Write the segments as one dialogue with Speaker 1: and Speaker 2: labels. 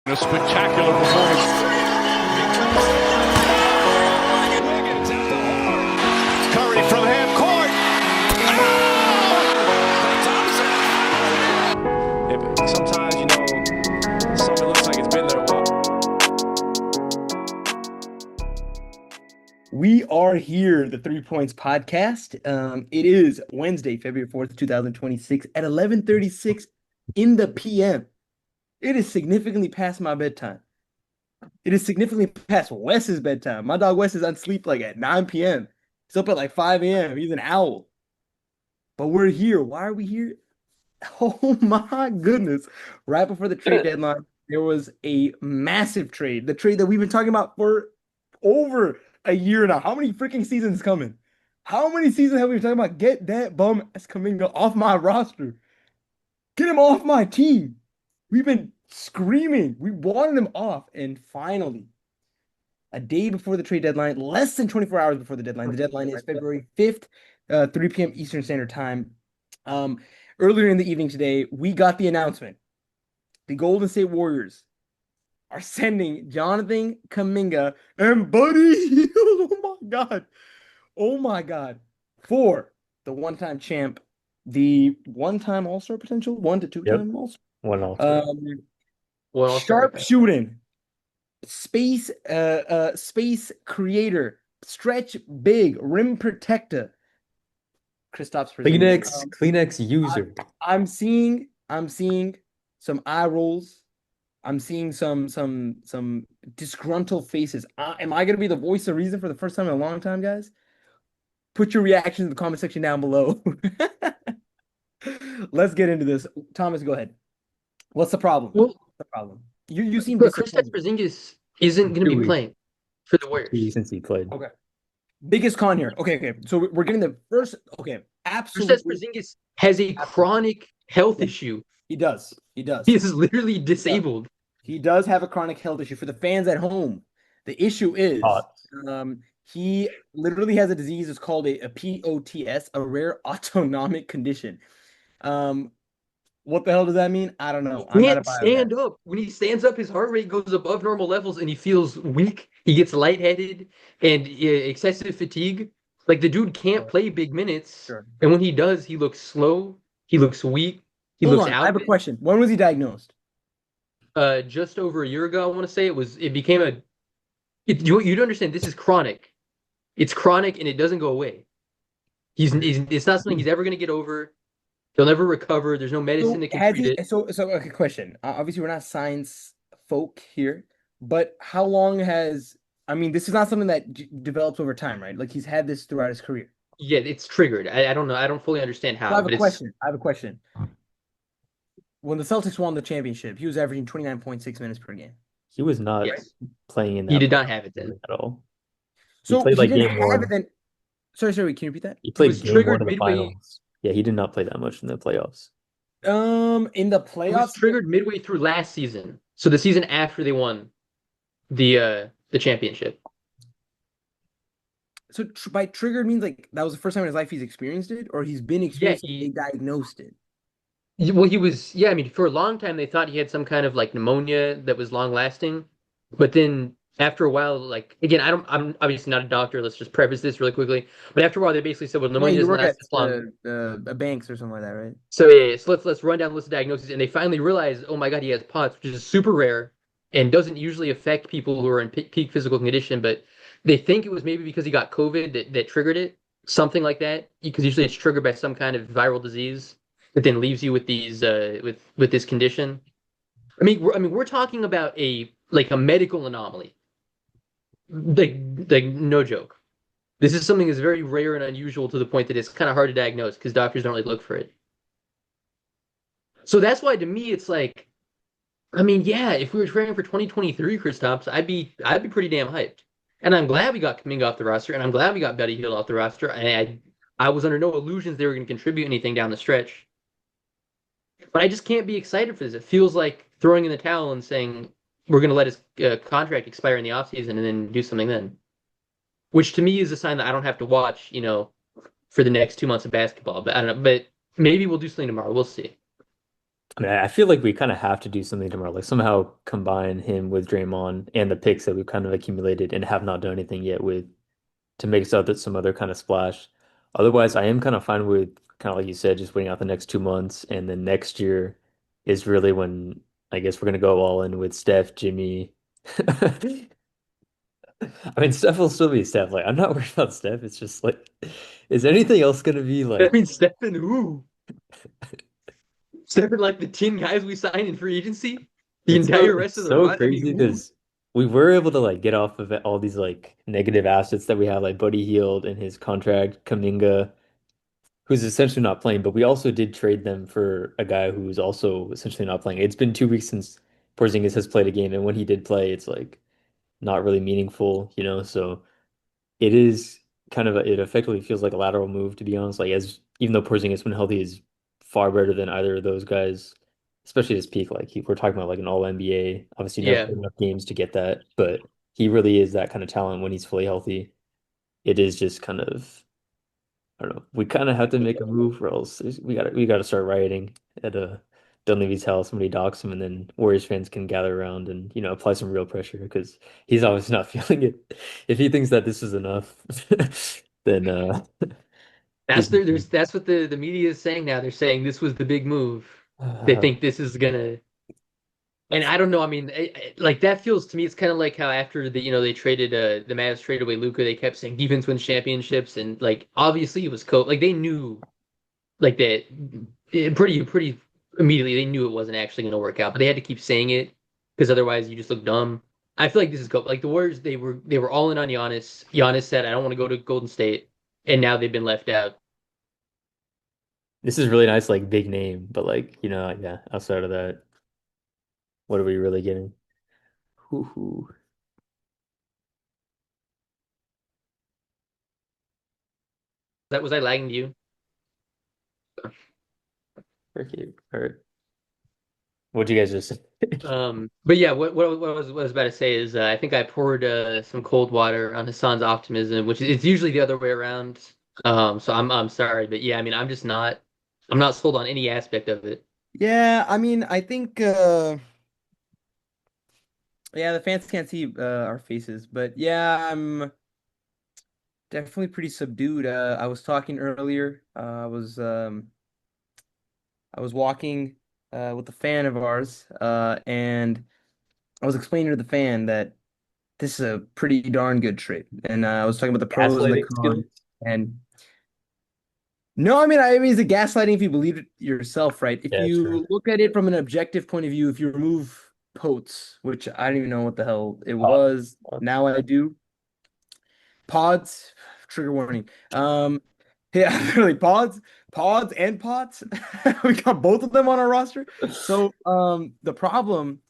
Speaker 1: A spectacular performance. Curry from half court. Sometimes, something looks like it's been there a while.
Speaker 2: We are here, the 3 Points Podcast. It is Wednesday, February 4th, 2026 at 11:36 in the PM. It is significantly past my bedtime. It is significantly past Wes's bedtime. My dog Wes is on sleep like at 9 p.m. He's up at like 5 a.m. He's an owl. But we're here. Why are we here? Oh my goodness. Right before the trade deadline, there was a massive trade. The trade that we've been talking about for over a year now. How many freaking seasons coming? How many seasons have we been talking about? Get that bum as Kuminga off my roster. Get him off my team. We've been screaming. We wanted him off. And finally, a day before the trade deadline, less than 24 hours before the deadline. The deadline is February 5th, 3 p.m. Eastern Standard Time. Earlier in the evening today, we got the announcement. The Golden State Warriors are sending Jonathan Kuminga and Buddy Hield. Oh my God. Oh my God. For the one-time champ, the one-time All-Star potential, 1 to 2-time All-Star.
Speaker 3: One All-Star.
Speaker 2: Sharp shooting, space creator, stretch big, rim protector. Kristaps Porzingis.
Speaker 3: Kleenex user.
Speaker 2: I'm seeing some eye rolls. I'm seeing some disgruntled faces. Am I gonna be the voice of reason for the first time in a long time, guys? Put your reactions in the comment section down below. Let's get into this. Thomas, go ahead. What's the problem?
Speaker 4: Well,
Speaker 2: What's the problem? You seem
Speaker 4: Kristaps Porzingis isn't going to be playing for the Warriors
Speaker 3: since he played.
Speaker 2: Okay. Biggest con here. Okay. So we're getting the first. Okay. Absolutely.
Speaker 4: Kristaps Porzingis has a chronic health issue.
Speaker 2: He does.
Speaker 4: He is literally disabled.
Speaker 2: He does have a chronic health issue. For the fans at home, the issue is he literally has a disease. It's called a POTS, a rare autonomic condition. What the hell does that mean? I don't know.
Speaker 4: He can't stand up. When he stands up, his heart rate goes above normal levels and he feels weak. He gets lightheaded and excessive fatigue. Like, the dude can't play big minutes.
Speaker 2: Sure.
Speaker 4: And when he does, he looks slow. He looks weak. He looks out.
Speaker 2: I have a question. When was he diagnosed?
Speaker 4: Just over a year ago, I want to say. You understand, this is chronic. It's chronic and it doesn't go away. It's not something he's ever going to get over. He'll never recover. There's no medicine that can treat it.
Speaker 2: So okay, question. Obviously, we're not science folk here, but how long has... I mean, this is not something that develops over time, right? Like, he's had this throughout his career.
Speaker 4: Yeah, it's triggered. I don't know. I don't fully understand how.
Speaker 2: I have a question. When the Celtics won the championship, he was averaging 29.6 minutes per game.
Speaker 3: He was not playing in that.
Speaker 4: He did not have it then
Speaker 3: at all.
Speaker 2: So he didn't have it then. Sorry, can you repeat that?
Speaker 3: He played game one of the finals. Yeah, he did not play that much in the playoffs.
Speaker 2: In the playoffs,
Speaker 4: it was triggered midway through last season. So the season after they won the championship.
Speaker 2: So by triggered means like that was the first time in his life he's experienced it, or he's been experienced it, they diagnosed it.
Speaker 4: Well, he was, I mean, for a long time they thought he had some kind of like pneumonia that was long lasting, but then after a while, like, again, I'm obviously not a doctor. Let's just preface this really quickly. But after a while, they basically said, well, pneumonia doesn't last as long.
Speaker 2: A Banks or something like that, right?
Speaker 4: So let's run down the list of diagnoses, and they finally realized, oh my God, he has POTS, which is super rare and doesn't usually affect people who are in peak physical condition. But they think it was maybe because he got COVID that triggered it, something like that. Because usually it's triggered by some kind of viral disease that then leaves you with these with this condition. I mean, we're talking about a medical anomaly. Like no joke. This is something that's very rare and unusual to the point that it's kind of hard to diagnose because doctors don't really look for it. So that's why, to me, it's like, I mean, yeah, if we were training for 2023, Kristaps, I'd be pretty damn hyped. And I'm glad we got Kuminga off the roster, and I'm glad we got Buddy Hield off the roster. And I was under no illusions they were going to contribute anything down the stretch. But I just can't be excited for this. It feels like throwing in the towel and saying, we're going to let his contract expire in the offseason and then do something then. Which to me is a sign that I don't have to watch, for the next 2 months of basketball. But I don't know. But maybe we'll do something tomorrow. We'll see.
Speaker 3: I mean, I feel like we kind of have to do something tomorrow, like somehow combine him with Draymond and the picks that we've kind of accumulated and have not done anything yet with to make so that some other kind of splash. Otherwise, I am kind of fine with kind of like you said, just waiting out the next 2 months, and then next year is really when I guess we're gonna go all in with Steph, Jimmy. I mean, Steph will still be Steph. Like, I'm not worried about Steph. It's just like, is anything else gonna be
Speaker 4: I
Speaker 3: like?
Speaker 4: mean, Stephen who? Stephen, like the 10 guys we signed in free agency? The entire rest
Speaker 3: It's
Speaker 4: of the
Speaker 3: so
Speaker 4: run? I mean,
Speaker 3: crazy
Speaker 4: who?
Speaker 3: because we were able to like get off of all these like negative assets that we have, like Buddy Hield and his contract, Kaminga, who's essentially not playing, but we also did trade them for a guy who's also essentially not playing. It's been 2 weeks since Porzingis has played a game, and when he did play, it's like not really meaningful, you know. So it is kind of it effectively feels like a lateral move, to be honest. Like as even though Porzingis when healthy is far better than either of those guys, especially his peak. Like we're talking about like an all NBA. Obviously, never
Speaker 4: Yeah.
Speaker 3: played enough games to get that, but he really is that kind of talent when he's fully healthy. It is just kind of I don't know. We kind of have to make a move, or else we gotta start rioting at Dunleavy's house when he docks him, and then Warriors fans can gather around and apply some real pressure because he's obviously not feeling it. If he thinks that this is enough, then he's.
Speaker 4: That's what the media is saying now. They're saying this was the big move. They
Speaker 3: Uh,
Speaker 4: think this is gonna, and I don't know. I mean, like that feels to me, it's kind of like how after they traded the Mavs traded away Luka, they kept saying defense wins championships, and like obviously it was like they knew like that pretty immediately they knew it wasn't actually gonna work out, but they had to keep saying it because otherwise you just look dumb. I feel like this is like the Warriors. They were all in on Giannis. Giannis said, "I don't want to go to Golden State," and now they've been left out.
Speaker 3: this is really nice, like big name, but like yeah. Outside of that, what are we really getting? Hoo-hoo.
Speaker 4: That was I lagging to you?
Speaker 3: Okay, all right. What'd you guys just say?
Speaker 4: But yeah, what I was about to say is I think I poured some cold water on Hassan's optimism, which it's usually the other way around. So I'm sorry, but yeah, I mean I'm not sold on any aspect of it.
Speaker 2: Yeah, I mean, I think yeah, the fans can't see our faces, but yeah, I'm definitely pretty subdued. I was talking earlier. I was walking with a fan of ours, and I was explaining to the fan that this is a pretty darn good trade. And I was talking about the pros and the
Speaker 3: Gaslighting
Speaker 2: cons.
Speaker 3: skills?
Speaker 2: And no, I mean, it's a gaslighting if you believe it yourself, right? If
Speaker 3: Yeah, true.
Speaker 2: you look at it from an objective point of view, if you remove POTS, which I don't even know what the hell it
Speaker 3: Pod,
Speaker 2: was,
Speaker 3: pod.
Speaker 2: now I do. Pods, trigger warning. Yeah, really pods and pots. We got both of them on our roster. So, the problem,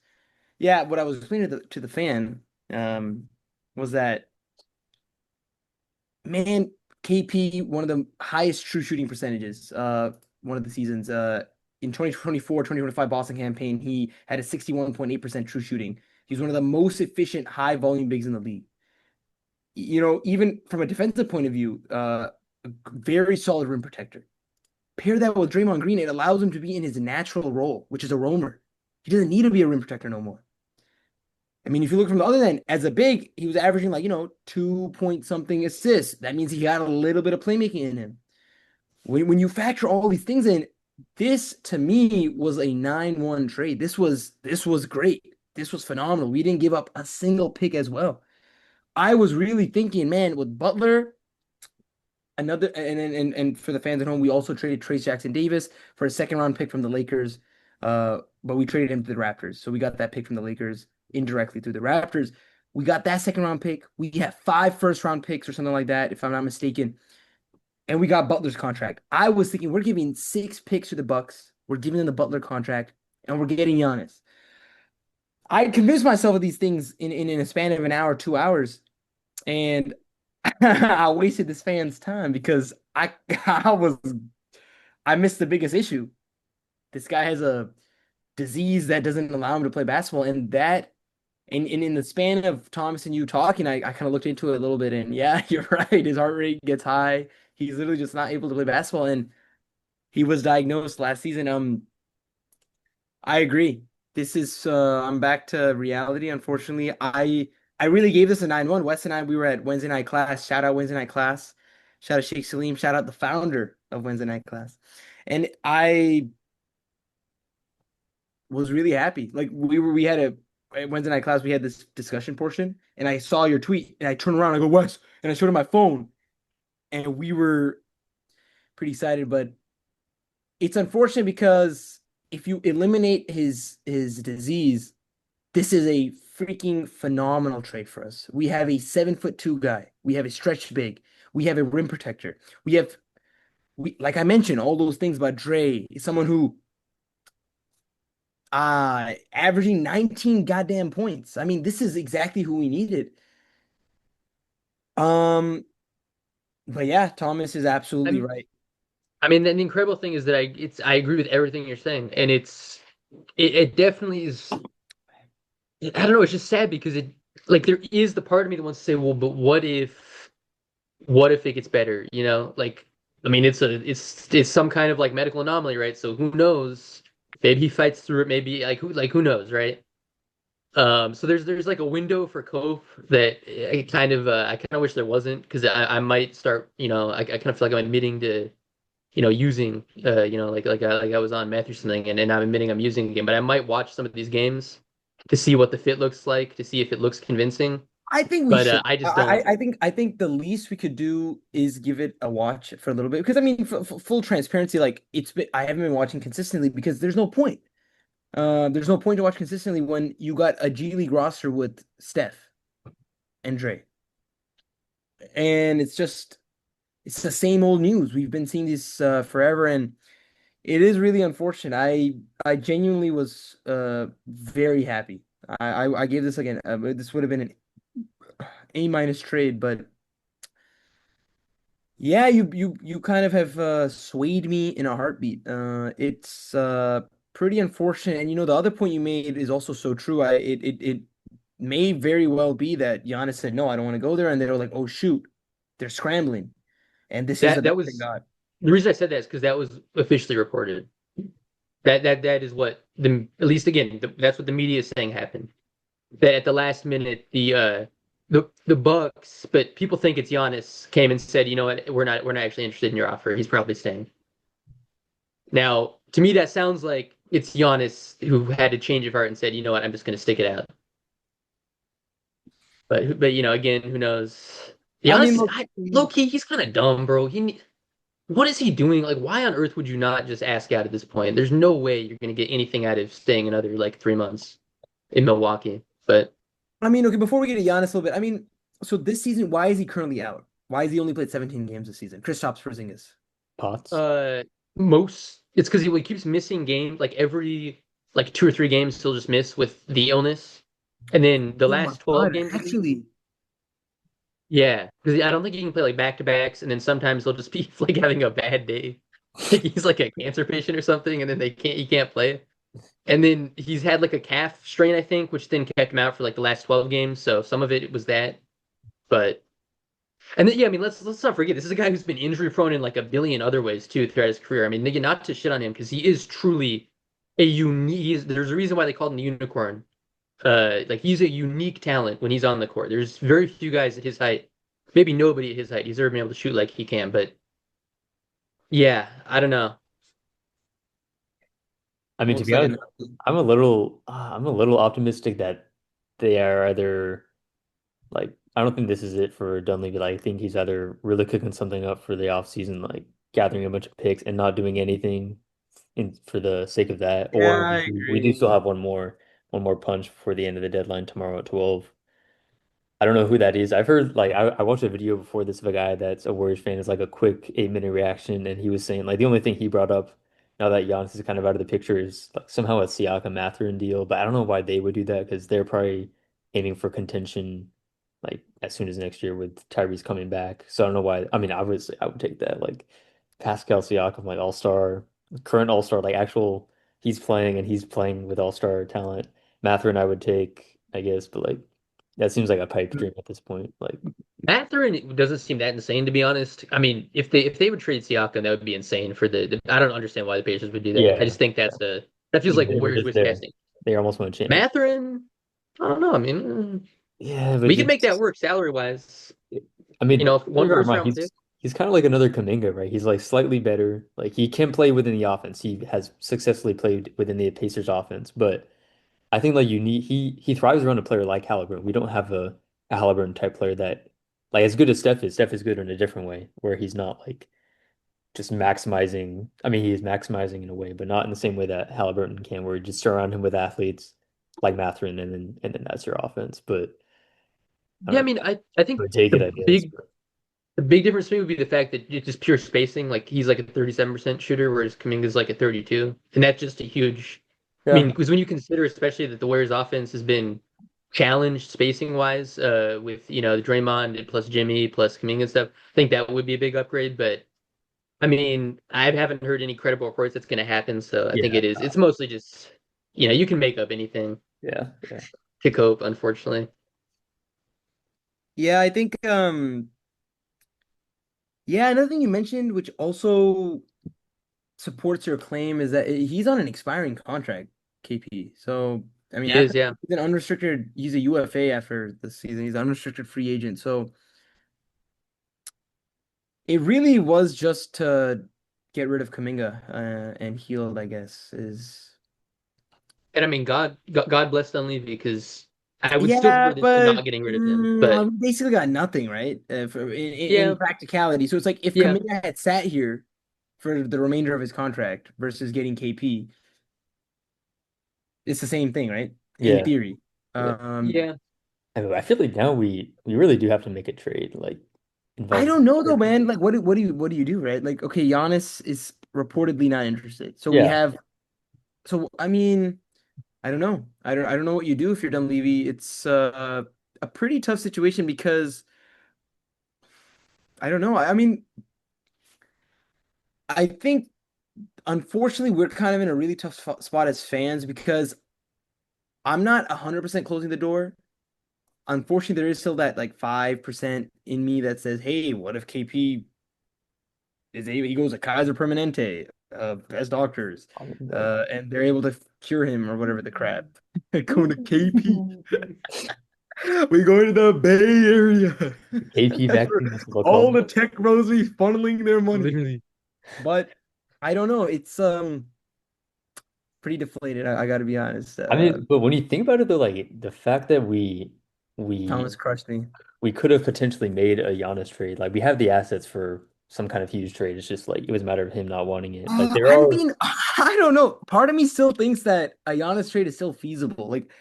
Speaker 2: yeah, what I was explaining to the fan, um, was that man, KP, one of the highest true shooting percentages, one of the seasons, in 2024-2025 Boston campaign, he had a 61.8% true shooting. He's one of the most efficient high volume bigs in the league. Even from a defensive point of view, a very solid rim protector. Pair that with Draymond Green, it allows him to be in his natural role, which is a roamer. He doesn't need to be a rim protector no more. I mean, if you look from the other end, as a big, he was averaging like, 2 point something assists. That means he had a little bit of playmaking in him. When you factor all these things in, this to me was a 9-1 trade. This was great. This was phenomenal. We didn't give up a single pick as well. I was really thinking, man, with Butler, another and for the fans at home, we also traded Trace Jackson Davis for a second round pick from the Lakers. But we traded him to the Raptors. So we got that pick from the Lakers indirectly through the Raptors. We got that second round pick. We have 5 first round picks or something like that, if I'm not mistaken. And we got Butler's contract. I was thinking we're giving 6 picks to the Bucks. We're giving them the Butler contract, and we're getting Giannis. I convinced myself of these things in a span of an hour, 2 hours, and I wasted this fan's time because I missed the biggest issue. This guy has a disease that doesn't allow him to play basketball, and in the span of Thomas and you talking, I kind of looked into it a little bit, and yeah, you're right. His heart rate gets high. He's literally just not able to play basketball, and he was diagnosed last season. I agree. This is I'm back to reality. Unfortunately, I really gave this a 9-1. Wes and I, we were at Wednesday night class. Shout out Wednesday night class. Shout out Sheikh Salim. Shout out the founder of Wednesday night class. And I was really happy. Like we had a at Wednesday night class, we had this discussion portion, and I saw your tweet, and I turned around, I go, Wes, and I showed him my phone, and we were pretty excited, but it's unfortunate because if you eliminate his disease, this is a freaking phenomenal trade for us. We have a 7'2" guy. We have a stretch big. We have a rim protector. We like I mentioned all those things about Dre, someone who averaging 19 goddamn points. I mean, this is exactly who we needed. Um, but yeah, Thomas is absolutely
Speaker 4: I'm,
Speaker 2: right.
Speaker 4: I mean, the incredible thing is that I agree with everything you're saying, and it definitely is. I don't know. It's just sad because it like there is the part of me that wants to say, well, but what if it gets better? You know, like I mean, it's some kind of like medical anomaly, right? So who knows? Maybe he fights through it. Maybe who knows, right? So there's like a window for cope that I kind of wish there wasn't because I might start, I kind of feel like I'm admitting to, using, like I was on meth or something, and I'm admitting I'm using again. But I might watch some of these games to see what the fit looks like, to see if it looks convincing.
Speaker 2: I think we
Speaker 4: But
Speaker 2: should.
Speaker 4: I just don't.
Speaker 2: I think the least we could do is give it a watch for a little bit because I mean, full transparency, like I haven't been watching consistently because there's no point. There's no point to watch consistently when you got a G League roster with Steph and Dre, and it's the same old news. We've been seeing this forever, and it is really unfortunate. I genuinely was very happy. I gave this again. This would have been an A- trade, but yeah, you kind of have swayed me in a heartbeat. It's pretty unfortunate, and the other point you made is also so true. It may very well be that Giannis said no, I don't want to go there, and they were like, oh shoot, they're scrambling, and this is the
Speaker 4: That
Speaker 2: best they
Speaker 4: was
Speaker 2: got.
Speaker 4: the reason I said that is because that was officially reported. That is what at least again that's what the media is saying happened. That at the last minute the Bucks, but people think it's Giannis came and said, you know what, we're not actually interested in your offer. He's probably staying. Now, to me, that sounds like it's Giannis who had a change of heart and said, you know what, I'm just going to stick it out. But again, who knows?
Speaker 2: I mean,
Speaker 4: Giannis,
Speaker 2: look,
Speaker 4: low key, he's kind of dumb, bro. What is he doing? Like, why on earth would you not just ask out at this point? There's no way you're going to get anything out of staying another like 3 months in Milwaukee. But
Speaker 2: okay, before we get to Giannis a little bit, I mean, so this season, why is he currently out? Why has he only played 17 games this season? Kristaps Porzingis.
Speaker 3: Pots.
Speaker 4: most it's because he keeps missing games. Like every like 2 or 3 games, he'll just miss with the illness, and then the
Speaker 2: Oh my
Speaker 4: last 12
Speaker 2: God,
Speaker 4: games of the season.
Speaker 2: actually.
Speaker 4: Yeah, because I don't think he can play like back to backs, and then sometimes he'll just be like having a bad day, like he's like a cancer patient or something, and then he can't play. And then he's had like a calf strain, I think, which then kept him out for like the last 12 games. So some of it was that, but and then yeah, I mean let's not forget this is a guy who's been injury prone in like a billion other ways too throughout his career. I mean, not to shit on him because he is truly a unique. There's a reason why they called him the unicorn. Like he's a unique talent when he's on the court. There's very few guys at his height, maybe nobody at his height, he's ever been able to shoot like he can. But yeah, I don't know.
Speaker 3: I mean, to
Speaker 2: Looks
Speaker 3: be
Speaker 2: like
Speaker 3: honest, I'm a little optimistic that they are either like, I don't think this is it for Dunleavy. Like, I think he's either really cooking something up for the off season, like gathering a bunch of picks and not doing anything in for the sake of that,
Speaker 2: yeah,
Speaker 3: or
Speaker 2: I
Speaker 3: we do
Speaker 2: agree.
Speaker 3: still have one more punch before the end of the deadline tomorrow at 12. I don't know who that is. I've heard like I watched a video before this of a guy that's a Warriors fan. It's like a quick 8 minute reaction, and he was saying like the only thing he brought up now that Giannis is kind of out of the picture is like somehow a Siakam Mathurin deal, but I don't know why they would do that because they're probably aiming for contention like as soon as next year with Tyrese coming back. So I don't know why. I mean, obviously I would take that like Pascal Siakam like all-star, current all-star like actual he's playing with all-star talent. Mathurin I would take, I guess, but like. That seems like a pipe dream at this point. Like,
Speaker 4: Mathurin doesn't seem that insane to be honest. I mean, if they would trade Siakam, that would be insane for I don't understand why the Pacers would do that. I
Speaker 3: yeah,
Speaker 4: just think that's a That feels like
Speaker 3: They were
Speaker 4: Warriors
Speaker 3: just there.
Speaker 4: casting.
Speaker 3: They almost won a championship.
Speaker 4: Mathurin, I don't know. I mean,
Speaker 3: Yeah, but
Speaker 4: we could make that work salary wise.
Speaker 3: I mean, don't
Speaker 4: One
Speaker 3: get me
Speaker 4: first
Speaker 3: wrong,
Speaker 4: round pick.
Speaker 3: he's kind of like another Kaminga, right? He's like slightly better. Like he can play within the offense. He has successfully played within the Pacers offense, but I think like he thrives around a player like Halliburton. We don't have a Halliburton type player that like as good as Steph is. Steph is good in a different way where he's not like just maximizing. I mean, he is maximizing in a way, but not in the same way that Halliburton can, where you just surround him with athletes like Mathurin and then that's your offense. But I
Speaker 4: Yeah, I
Speaker 3: don't
Speaker 4: mean,
Speaker 3: know.
Speaker 4: I think
Speaker 3: But take it, I guess.
Speaker 4: the big difference to me would be the fact that it's just pure spacing. Like he's like a 37% shooter, whereas Kuminga's like a 32, and that's just a huge. I mean,
Speaker 3: Yeah.
Speaker 4: because when you consider, especially that the Warriors' offense has been challenged spacing wise, with the Draymond plus Jimmy plus Kuminga and stuff, I think that would be a big upgrade. But I mean, I haven't heard any credible reports that's going to happen, so I think
Speaker 3: Yeah.
Speaker 4: it is. It's mostly just, you can make up anything
Speaker 3: Yeah. Yeah.
Speaker 4: to cope, unfortunately.
Speaker 2: Yeah, I think yeah, another thing you mentioned, which also supports your claim, is that he's on an expiring contract, KP. So I mean,
Speaker 4: He is, yeah.
Speaker 2: he's an unrestricted, he's a UFA after the season. He's an unrestricted free agent. So it really was just to get rid of Kaminga and Healed, I guess, is
Speaker 4: And I mean, God bless Dunleavy because I would still
Speaker 2: yeah,
Speaker 4: prefer this to
Speaker 2: but
Speaker 4: not getting rid of him. But
Speaker 2: we basically got nothing, right? In
Speaker 4: yeah,
Speaker 2: practicality. So it's like if
Speaker 4: yeah,
Speaker 2: Kaminga had sat here for the remainder of his contract versus getting KP, it's the same thing, right? In
Speaker 3: Yeah.
Speaker 2: theory.
Speaker 3: Yeah.
Speaker 2: Um,
Speaker 4: yeah.
Speaker 3: I feel like now we really do have to make a trade, like
Speaker 2: I
Speaker 3: involving.
Speaker 2: don't know though, man. Like, what do you do, right? Like, okay, Giannis is reportedly not interested. So we
Speaker 3: Yeah.
Speaker 2: have. So I mean, I don't know. I don't know what you do if you're Dunleavy. It's a pretty tough situation because I don't know. I mean, I think unfortunately we're kind of in a really tough spot as fans because I'm not 100% closing the door. Unfortunately, there is still that like 5% in me that says, "Hey, what if KP he goes to Kaiser Permanente, best doctors, and they're able to cure him or whatever the crap." Going to KP. We go to the Bay Area.
Speaker 3: KP
Speaker 2: That's where
Speaker 3: vaccine, that's what they'll
Speaker 2: all
Speaker 3: call
Speaker 2: the tech bros be funneling their money.
Speaker 4: Literally.
Speaker 2: But I don't know. It's pretty deflated. I got to be honest.
Speaker 3: I mean, but when you think about it though, like the fact that we
Speaker 2: Thomas crushed me.
Speaker 3: we could have potentially made a Giannis trade. Like we have the assets for some kind of huge trade. It's just like it was a matter of him not wanting it. Like there
Speaker 2: I
Speaker 3: are
Speaker 2: mean, I don't know. Part of me still thinks that a Giannis trade is still feasible. Like,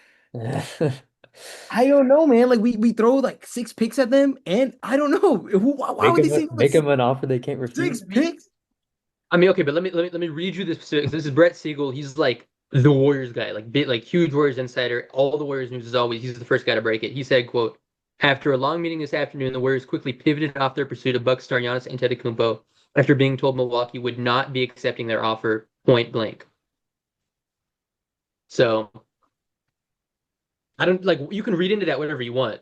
Speaker 2: I don't know, man. Like we throw like 6 picks at them, and I don't know why would they say no to
Speaker 3: make him an offer they can't refuse.
Speaker 2: 6 picks?
Speaker 4: I mean, okay, but let me read you this specifics. This is Brett Siegel. He's like the Warriors guy, like big, like huge Warriors insider. All the Warriors news is always he's the first guy to break it. He said, "quote After a long meeting this afternoon, the Warriors quickly pivoted off their pursuit of Bucks star Giannis Antetokounmpo after being told Milwaukee would not be accepting their offer point blank." So I don't like you can read into that whatever you want,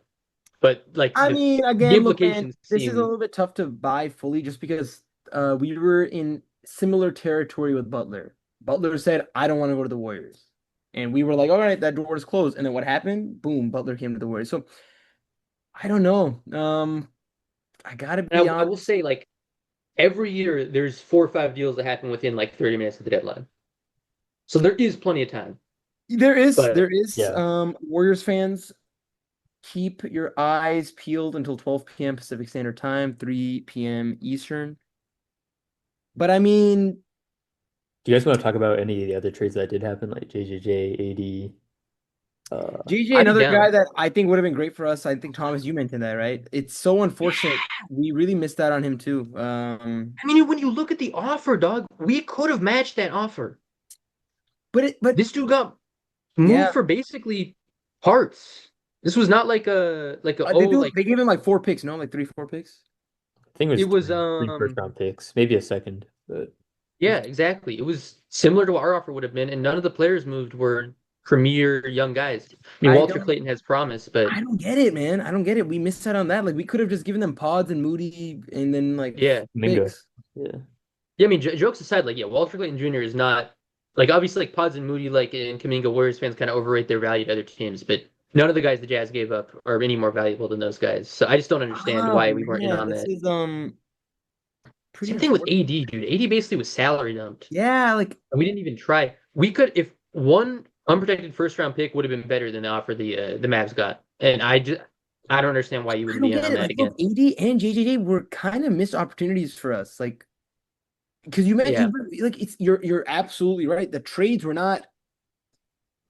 Speaker 4: but like
Speaker 2: I mean,
Speaker 4: the
Speaker 2: again, look, man,
Speaker 4: implications
Speaker 2: this is a
Speaker 4: seem
Speaker 2: little bit tough to buy fully just because we were in similar territory with Butler. Butler said, "I don't want to go to the Warriors," and we were like, "All right, that door is closed." And then what happened? Boom, Butler came to the Warriors. So I don't know. I gotta
Speaker 4: and
Speaker 2: be
Speaker 4: I will
Speaker 2: honest.
Speaker 4: say like every year there's 4 or 5 deals that happen within like 30 minutes of the deadline. So there is plenty of time.
Speaker 2: There is,
Speaker 4: But
Speaker 2: there is.
Speaker 3: Yeah.
Speaker 2: Warriors fans, keep your eyes peeled until 12 p.m. Pacific Standard Time, 3 p.m. Eastern. But I mean,
Speaker 3: Do you guys want to talk about any of the other trades that did happen, like JJJ, AD?
Speaker 2: JJ,
Speaker 4: I'd be
Speaker 2: another guy
Speaker 4: down.
Speaker 2: that I think would have been great for us. I think Thomas, you mentioned that, right? It's so unfortunate. We really missed out on him too.
Speaker 4: I mean, when you look at the offer, dog, we could have matched that offer.
Speaker 2: But
Speaker 4: This dude got moved
Speaker 2: yeah,
Speaker 4: for basically parts. This was not like
Speaker 2: they
Speaker 4: oh
Speaker 2: do.
Speaker 4: like
Speaker 2: They gave him like 4 picks, no, like 3, 4 picks.
Speaker 3: I think it
Speaker 4: it
Speaker 3: was
Speaker 4: was
Speaker 3: three first round picks, maybe a second, but
Speaker 4: yeah, exactly. It was similar to what our offer would have been, and none of the players moved were premier young guys. I mean,
Speaker 2: I
Speaker 4: Walter
Speaker 2: don't.
Speaker 4: Clayton has promise, but
Speaker 2: I don't get it, man. I don't get it. We missed out on that. Like we could have just given them Pods and Moody, and then like
Speaker 4: yeah.
Speaker 3: Mingo.
Speaker 2: picks.
Speaker 3: Yeah.
Speaker 4: Yeah, I mean, jokes aside, like, yeah, Walter Clayton Jr. is not Like obviously, like Pods and Moody, like and Kuminga, Warriors fans kind of overrate their value to other teams, but none of the guys the Jazz gave up are any more valuable than those guys. So I just don't understand
Speaker 2: Oh
Speaker 4: why we weren't in
Speaker 2: man,
Speaker 4: on
Speaker 2: this
Speaker 4: that.
Speaker 2: is pretty
Speaker 4: Same thing with
Speaker 2: unfortunate.
Speaker 4: AD, dude. AD basically was salary dumped.
Speaker 2: Yeah, like
Speaker 4: And we didn't even try. We could, if one unprotected first round pick would have been better than the offer the Mavs got. And I don't understand why you
Speaker 2: I
Speaker 4: wouldn't
Speaker 2: don't
Speaker 4: be in
Speaker 2: get
Speaker 4: on
Speaker 2: it.
Speaker 4: that
Speaker 2: Like,
Speaker 4: again.
Speaker 2: look, AD and JJJ were kind of missed opportunities for us. Like, because
Speaker 4: Yeah.
Speaker 2: like you're absolutely right. The trades were not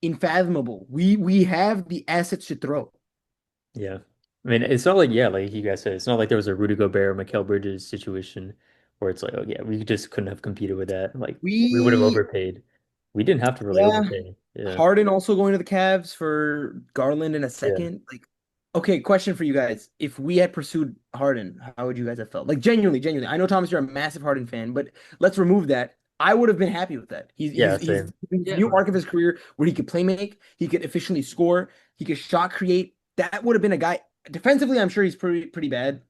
Speaker 2: unfathomable. We have the assets to throw.
Speaker 3: Yeah. I mean, it's not like, yeah, like you guys said, it's not like there was a Rudy Gobert, Mikal Bridges situation where it's like, oh, yeah, we just couldn't have competed with that. Like, we would have
Speaker 2: We
Speaker 3: overpaid. We didn't have to really
Speaker 2: Yeah,
Speaker 3: overpay. Yeah.
Speaker 2: Harden also going to the Cavs for Garland in a
Speaker 3: Yeah.
Speaker 2: second. Like, okay, question for you guys. If we had pursued Harden, how would you guys have felt? Like genuinely, genuinely. I know Thomas, you're a massive Harden fan, but let's remove that. I would have been happy with that.
Speaker 3: Yeah,
Speaker 2: He's
Speaker 3: same.
Speaker 2: in the
Speaker 4: Yeah.
Speaker 2: new arc of his career where he could play make, he could efficiently score, he could shot create. That would have been a guy. Defensively, I'm sure he's pretty bad.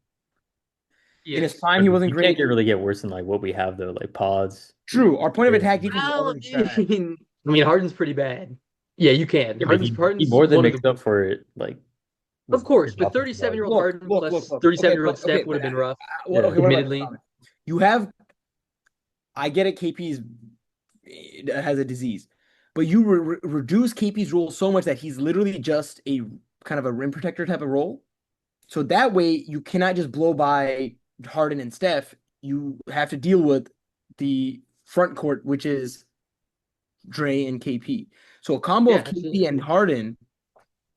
Speaker 2: In his
Speaker 4: Yes.
Speaker 2: prime,
Speaker 3: But
Speaker 2: he wasn't
Speaker 3: you can't
Speaker 2: great.
Speaker 3: get really get worse than like what we have though, like pods.
Speaker 2: True. Our point of
Speaker 3: Yeah.
Speaker 2: attack defense is
Speaker 4: Well,
Speaker 2: already trash.
Speaker 4: I mean, Harden's pretty bad. Yeah, you can.
Speaker 3: Yeah, but he
Speaker 4: Harden's
Speaker 3: more than
Speaker 4: one of
Speaker 3: makes
Speaker 4: the,
Speaker 3: up for it, like
Speaker 4: of
Speaker 3: with
Speaker 4: course,
Speaker 3: his
Speaker 4: but
Speaker 3: offensive value.
Speaker 4: 37-year-old
Speaker 2: Look,
Speaker 4: Harden
Speaker 2: look, look,
Speaker 4: plus
Speaker 2: look. Okay,
Speaker 4: 37-year-old Steph would
Speaker 2: but
Speaker 4: have been rough,
Speaker 3: Yeah.
Speaker 2: okay, what about this,
Speaker 4: admittedly.
Speaker 2: Thomas? You have I get it, KP's has a disease, but you reduce KP's role so much that he's literally just a kind of a rim protector type of role. So that way you cannot just blow by Harden and Steph. You have to deal with the front court, which is Dre and KP. So a combo
Speaker 4: Yeah,
Speaker 2: of KP
Speaker 4: absolutely.
Speaker 2: and Harden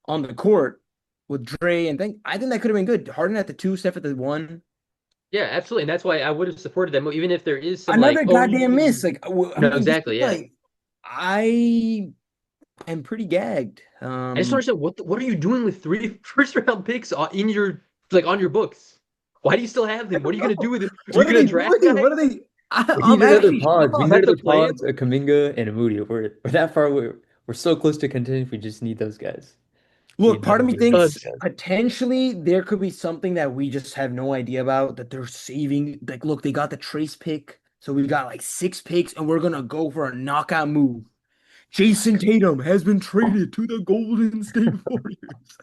Speaker 2: on the court with Dre and I think that could have been good. Harden at the two, Steph at the one.
Speaker 4: Yeah, absolutely. And that's why I would have supported them, even if there is some like,
Speaker 2: Another
Speaker 4: oh, you
Speaker 2: goddamn miss.
Speaker 4: can.
Speaker 2: Like, I
Speaker 4: No,
Speaker 2: mean, this is
Speaker 4: exactly. Yeah.
Speaker 2: like I am pretty gagged.
Speaker 4: I just don't understand what are you doing with three first round picks in your like on your books? Why do you still have
Speaker 2: I
Speaker 4: them? What are
Speaker 2: don't
Speaker 4: you gonna
Speaker 2: know.
Speaker 4: do with them? Are you
Speaker 2: What are
Speaker 4: gonna
Speaker 2: they
Speaker 4: draft
Speaker 2: doing? What are
Speaker 4: guys?
Speaker 2: they?
Speaker 3: We
Speaker 2: I'm
Speaker 3: need another
Speaker 2: actually
Speaker 3: pods. We
Speaker 4: Is
Speaker 3: need
Speaker 4: that the
Speaker 3: another
Speaker 4: plan?
Speaker 3: pods, a Kuminga and a Moody. We're that far away. We're so close to contending. We just need those guys. Need
Speaker 2: look. Part
Speaker 3: another
Speaker 2: of me
Speaker 3: big
Speaker 4: Uh,
Speaker 2: thinks potentially there could be something that we just have no idea about that they're saving. Like, look, they got the Trace pick, so we got like six picks, and we're gonna go for a knockout move. Jason Tatum has been traded to the Golden State Warriors.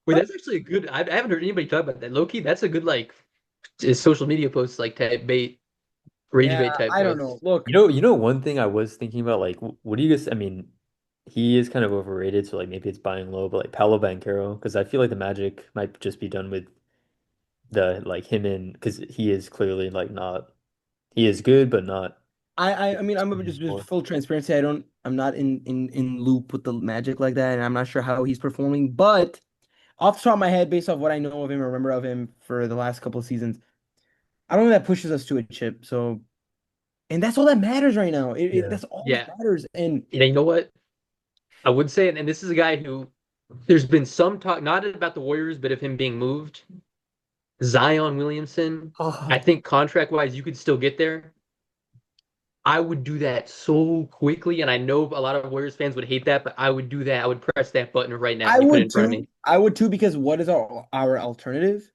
Speaker 4: wait, that's actually a good. I haven't heard anybody talk about that. Low key, that's a good like social media post like type bait, rage
Speaker 2: Yeah,
Speaker 4: bait type
Speaker 2: I don't know.
Speaker 4: post.
Speaker 2: Look,
Speaker 3: one thing I was thinking about, like, what do you guys? I mean, he is kind of overrated, so like maybe it's buying low, but like Paolo Banchero, because I feel like the Magic might just be done with the like him in because he is clearly like not. He is good, but not
Speaker 2: I mean, I'm just
Speaker 3: more.
Speaker 2: full transparency. I'm not in loop with the Magic like that, and I'm not sure how he's performing. But off the top of my head, based off what I know of him or remember of him for the last couple of seasons, I don't think that pushes us to a chip. So, and that's all that matters right now.
Speaker 3: Yeah.
Speaker 2: That's all that
Speaker 4: Yeah,
Speaker 2: matters. And
Speaker 4: you know what? I would say, and this is a guy who there's been some talk, not about the Warriors, but of him being moved. Zion Williamson, I
Speaker 3: Oh,
Speaker 4: think contract wise, you could still get there. I would do that so quickly, and I know a lot of Warriors fans would hate that, but I would do that. I would press that button right now
Speaker 2: I
Speaker 4: when you put it
Speaker 2: would
Speaker 4: in front of
Speaker 2: too.
Speaker 4: me.
Speaker 2: I would too because what is our alternative?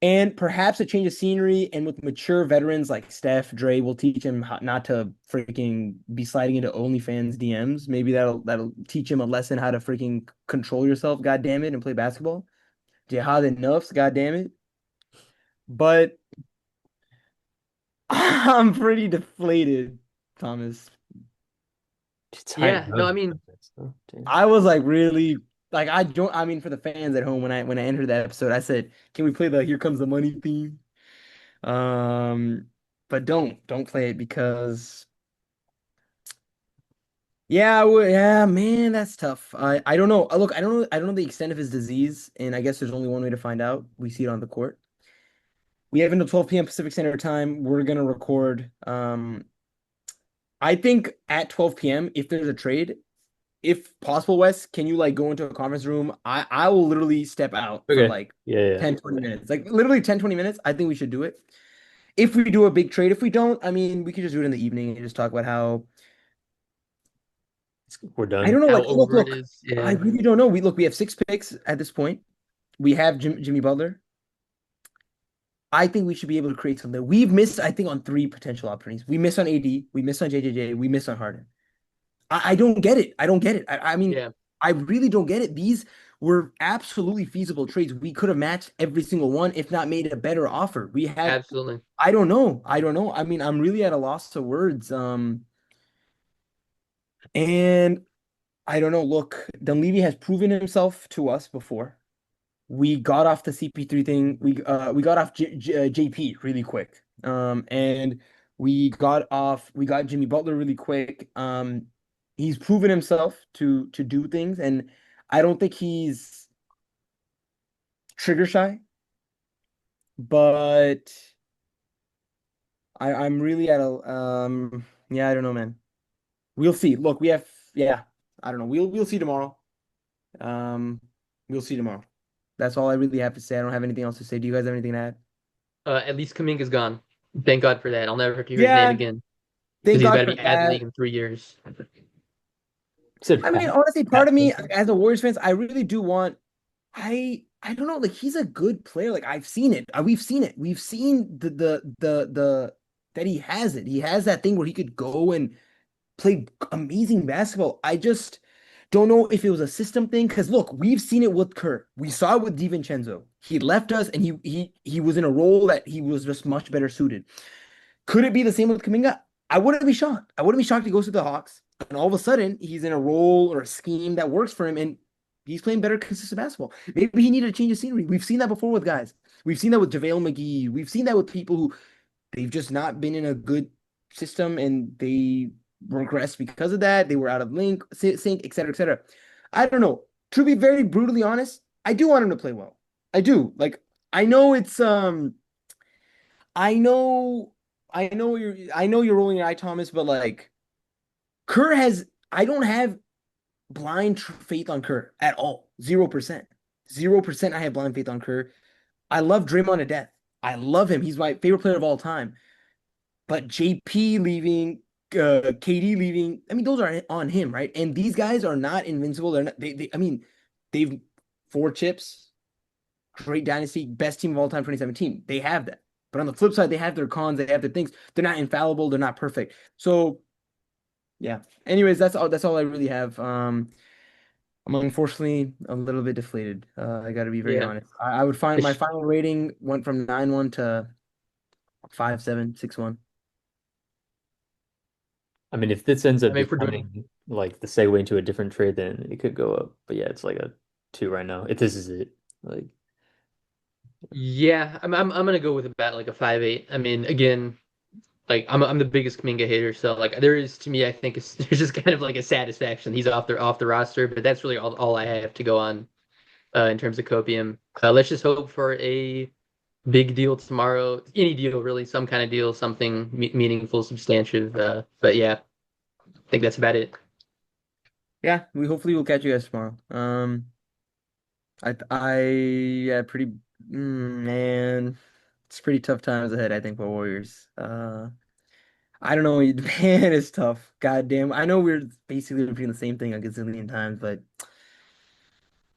Speaker 2: And perhaps a change of scenery, and with mature veterans like Steph, Dre will teach him how not to freaking be sliding into OnlyFans DMs. Maybe that'll teach him a lesson how to freaking control yourself, god damn it, and play basketball. Jihad and Nuffs, god damn it. But I'm pretty deflated, Thomas.
Speaker 3: it's high
Speaker 4: Yeah, no, I
Speaker 3: enough.
Speaker 4: mean,
Speaker 3: Damn.
Speaker 2: I was like really like I don't I mean for the fans at home when I entered that episode, I said, can we play the Here Comes the Money theme? But don't play it because yeah, man, that's tough. I don't know. Look, I don't know the extent of his disease, and I guess there's only one way to find out. We see it on the court. We have until 12 p.m. Pacific Standard Time. We're gonna record. I think at 12 p.m. if there's a trade, if possible, Wes, can you like go into a conference room? I will literally step out for
Speaker 3: Okay.
Speaker 2: like
Speaker 3: Yeah, yeah.
Speaker 2: 10-20 minutes. Like literally 10-20 minutes. I think we should do it. If we do a big trade, if we don't, I mean, we could just do it in the evening and just talk about how
Speaker 3: We're
Speaker 2: I
Speaker 3: done.
Speaker 2: don't know.
Speaker 4: how
Speaker 2: Like,
Speaker 4: over it
Speaker 2: look,
Speaker 4: is.
Speaker 2: I
Speaker 4: Yeah.
Speaker 2: really don't know. We have 6 picks at this point. We have Jimmy Butler. I think we should be able to create something. We've missed, I think, on three potential opportunities. We missed on AD, we missed on JJJ, we missed on Harden. I don't get it. I don't get it. I mean,
Speaker 4: Yeah,
Speaker 2: I really don't get it. These were absolutely feasible trades. We could have matched every single one, if not made a better offer. We had,
Speaker 4: absolutely.
Speaker 2: I don't know. I don't know. I mean, I'm really at a loss for words. And I don't know. Look, Dunleavy has proven himself to us before. We got off the CP3 thing. We got off JP really quick. And we got Jimmy Butler really quick. He's proven himself to do things, and I don't think he's trigger shy, but I'm really at a yeah, I don't know, man. We'll see. Look, we have yeah, I don't know. We'll see tomorrow. Um, we'll see tomorrow. That's all I really have to say. I don't have anything else to say. Do you guys have anything to add?
Speaker 4: At least Kuminga's gone. Thank God for that. I'll never have to hear his name
Speaker 2: Yeah,
Speaker 4: again because
Speaker 2: thank
Speaker 4: he's about
Speaker 2: God
Speaker 4: to
Speaker 2: for
Speaker 4: be out of the
Speaker 2: that.
Speaker 4: league in 3 years.
Speaker 3: Said
Speaker 2: I mean,
Speaker 3: Pat.
Speaker 2: honestly, part
Speaker 3: Pat
Speaker 2: of me,
Speaker 3: Bev.
Speaker 2: as a Warriors fans, I really do want. I don't know. Like he's a good player. Like I've seen it. We've seen it. We've seen the that he has it. He has that thing where he could go and play amazing basketball. I just don't know if it was a system thing. Because look, we've seen it with Kerr. We saw it with DiVincenzo. He left us, and he was in a role that he was just much better suited. Could it be the same with Kuminga? I wouldn't be shocked. I wouldn't be shocked he goes to the Hawks, and all of a sudden he's in a role or a scheme that works for him, and he's playing better, consistent basketball. Maybe he needed a change of scenery. We've seen that before with guys. We've seen that with JaVale McGee. We've seen that with people who they've just not been in a good system, and they regressed because of that. They were out of sync, et cetera, et cetera. I don't know. To be very brutally honest, I do want him to play well. I do. Like I know it's I know, I know you're rolling your eye, Thomas, but like Kerr has, I don't have blind faith on Kerr at all. 0%. 0% I have blind faith on Kerr. I love Draymond to death. I love him. He's my favorite player of all time. But JP leaving, KD leaving, I mean, those are on him, right? And these guys are not invincible. They're not, I mean, they've 4 chips, great dynasty, best team of all time, 2017. They have that. But on the flip side, they have their cons, they have their things. They're not infallible, they're not perfect. So yeah. Anyways, that's all I really have. I'm unfortunately a little bit deflated. I gotta be very
Speaker 4: Yeah.
Speaker 2: honest. I would find my
Speaker 4: It's-
Speaker 2: final rating went from 9-1 to 5-7, 6-1.
Speaker 3: I mean, if this ends
Speaker 4: I
Speaker 3: up
Speaker 4: mean, if we're doing,
Speaker 3: becoming like the segue into a different trade, then it could go up. But yeah, it's like a 2 right now. If this is it, like
Speaker 4: yeah, I'm gonna go with about like a 5-8. I mean, again, like I'm the biggest Kuminga hater, so like there is to me, I think it's there's just kind of like a satisfaction he's off the roster, but that's really all I have to go on in terms of Copium. Let's just hope for a big deal tomorrow. Any deal, really, some kind of deal, something meaningful, substantive. But yeah, I think that's about it.
Speaker 2: Yeah, we hopefully will catch you guys tomorrow. Yeah, pretty man, it's pretty tough times ahead, I think, for Warriors. I don't know, man, it's tough. God damn. I know we're basically repeating the same thing a gazillion times, but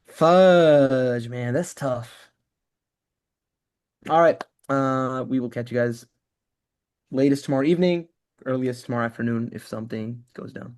Speaker 2: fudge, man, that's tough. All right. We will catch you guys latest tomorrow evening, earliest tomorrow afternoon if something goes down.